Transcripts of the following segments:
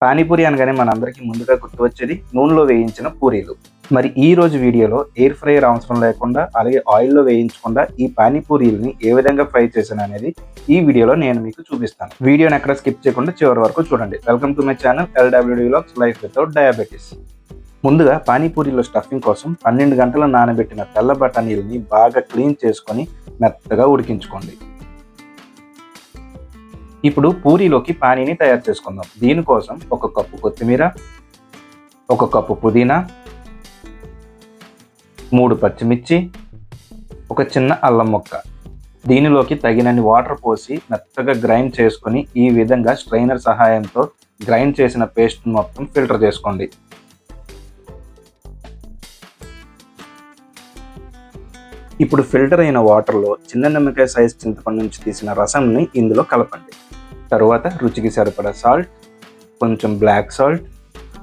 పానీపూరి అనగానే మనందరికీ ముందుగా గుర్తు వచ్చేది నూనెలో వేయించిన పూరీలు. మరి ఈ రోజు వీడియోలో ఎయిర్ ఫ్రైయర్ అవసరం లేకుండా, అలాగే ఆయిల్‌లో వేయించకుండా ఈ పానీపూరీలని ఏ విధంగా ఫ్రై చేశాననేది ఈ వీడియోలో నేను మీకు చూపిస్తాను. వీడియోని ఎక్కడ స్కిప్ చేయకుండా చివరి వరకు చూడండి. Welcome to my channel LWD vlogs life without diabetes. ముందుగా పానీపూరీలో స్టఫింగ్ కోసం 12 గంటలు నానబెట్టిన తెల్ల బఠానీలని బాగా క్లీన్ చేసుకొని మెత్తగా ఉడికించుకోండి. ఇప్పుడు పూరీలోకి పానీని తయారు చేసుకుందాం. దీనికోసం 1 కప్పు కొత్తిమీర, 1 కప్పు పుదీనా, 3 పచ్చిమిర్చి, ఒక చిన్న అల్లం ముక్క. దీనిలోకి తగినన్ని వాటర్ పోసి మెత్తగా గ్రైండ్ చేసుకొని ఈ విధంగా స్ట్రైనర్ సహాయంతో గ్రైండ్ చేసిన పేస్ట్ మొత్తం ఫిల్టర్ చేసుకోండి. ఇప్పుడు ఫిల్టర్ అయిన వాటర్లో చిన్న నిమ్మకాయ సైజ్ చింతపండు నుంచి తీసిన రసంని ఇందులో కలపండి. తరువాత రుచికి సరిపడా సాల్ట్, కొంచెం బ్లాక్ సాల్ట్,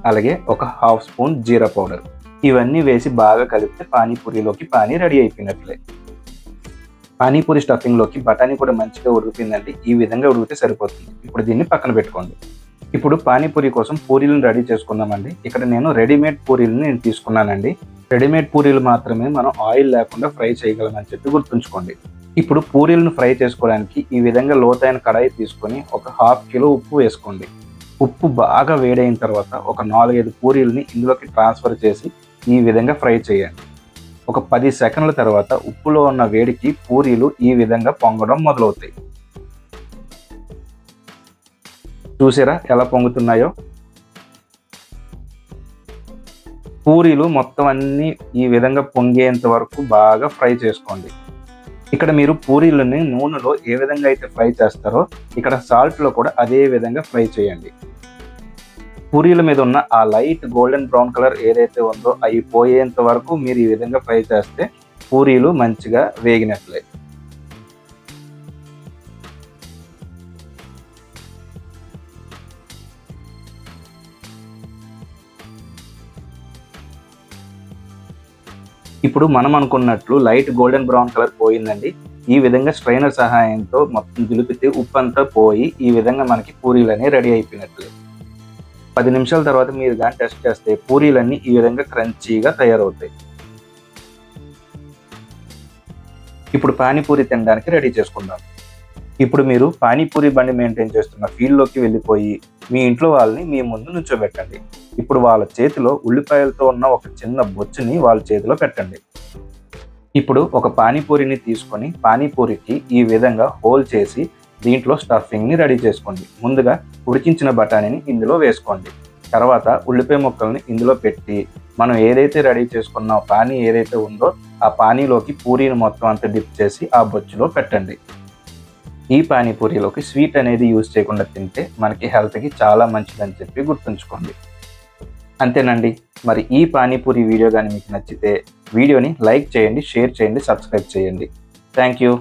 అలాగే ఒక హాఫ్ స్పూన్ జీరా పౌడర్, ఇవన్నీ వేసి బాగా కలిపితే పానీపూరిలోకి పానీ రెడీ అయిపోయినట్లే. పానీపూరి స్టఫింగ్లోకి బఠానీ కూడా మంచిగా ఉడికిందండి. ఈ విధంగా ఉడికితే సరిపోతుంది. ఇప్పుడు దీన్ని పక్కన పెట్టుకోండి. ఇప్పుడు పానీపూరి కోసం పూరీలను రెడీ చేసుకుందామండి. ఇక్కడ నేను రెడీమేడ్ పూరీలను నేను తీసుకున్నానండి. రెడీమేడ్ పూరీలు మాత్రమే మనం ఆయిల్ లేకుండా ఫ్రై చేయగలమని చెప్పి గుర్తుంచుకోండి. ఇప్పుడు పూరీలను ఫ్రై చేసుకోవడానికి ఈ విధంగా లోతైన కడాయి తీసుకొని ఒక 1/2 కిలో ఉప్పు వేసుకోండి. ఉప్పు బాగా వేడైన తర్వాత ఒక 4-5 పూరీలని ఇందులోకి ట్రాన్స్ఫర్ చేసి ఈ విధంగా ఫ్రై చేయండి. ఒక 10 సెకండ్ల తర్వాత ఉప్పులో ఉన్న వేడికి పూరీలు ఈ విధంగా పొంగడం మొదలవుతాయి. చూసారా ఎలా పొంగుతున్నాయో? పూరీలు మొత్తం అన్నీ ఈ విధంగా పొంగేంత వరకు బాగా ఫ్రై చేసుకోండి. ఇక్కడ మీరు పూరీలని నూనెలో ఏ విధంగా అయితే ఫ్రై చేస్తారో ఇక్కడ సాల్ట్లో కూడా అదే విధంగా ఫ్రై చేయండి. పూరీల మీద ఉన్న ఆ లైట్ గోల్డెన్ బ్రౌన్ కలర్ ఏదైతే ఉందో అవి పోయేంత వరకు మీరు ఈ విధంగా ఫ్రై చేస్తే పూరీలు మంచిగా వేగినట్లే. ఇప్పుడు మనం అనుకున్నట్లు లైట్ గోల్డెన్ బ్రౌన్ కలర్ పోయిందండి. ఈ విధంగా స్ట్రైనర్ సహాయంతో మొత్తం దులిపితే ఉప్పు అంతా పోయి ఈ విధంగా మనకి పూరీలన్నీ రెడీ అయిపోయినట్లే. 10 నిమిషాల తర్వాత మీరు కానీ టెస్ట్ చేస్తే పూరీలన్నీ ఈ విధంగా క్రంచీగా తయారవుతాయి. ఇప్పుడు పానీపూరి తినడానికి రెడీ చేసుకుందాం. ఇప్పుడు మీరు పానీపూరి బండి మెయింటైన్ చేస్తున్న ఫీల్డ్లోకి వెళ్ళిపోయి మీ ఇంట్లో వాళ్ళని మీ ముందు నుంచోబెట్టండి. ఇప్పుడు వాళ్ళ చేతిలో ఉల్లిపాయలతో ఉన్న ఒక చిన్న బొచ్చుని వాళ్ళ చేతిలో పెట్టండి. ఇప్పుడు ఒక పానీపూరిని తీసుకొని పానీపూరికి ఈ విధంగా హోల్ చేసి దీంట్లో స్టఫింగ్ని రెడీ చేసుకోండి. ముందుగా ఉడికించిన బఠానీని ఇందులో వేసుకోండి. తర్వాత ఉల్లిపాయ ముక్కల్ని ఇందులో పెట్టి మనం ఏదైతే రెడీ చేసుకున్న పానీ ఏదైతే ఉందో ఆ పానీలోకి పూరీని మొత్తం అంతా డిప్ చేసి ఆ బొచ్చులో పెట్టండి. ఈ పానీపూరిలోకి స్వీట్ అనేది యూజ్ చేయకుండా తింటే మనకి హెల్త్కి చాలా మంచిదని చెప్పి గుర్తుంచుకోండి. అంతేనండి. మరి ఈ పానీపూరి వీడియో కానీ మీకు నచ్చితే వీడియోని లైక్ చేయండి, షేర్ చేయండి, సబ్స్క్రైబ్ చేయండి. Thank you.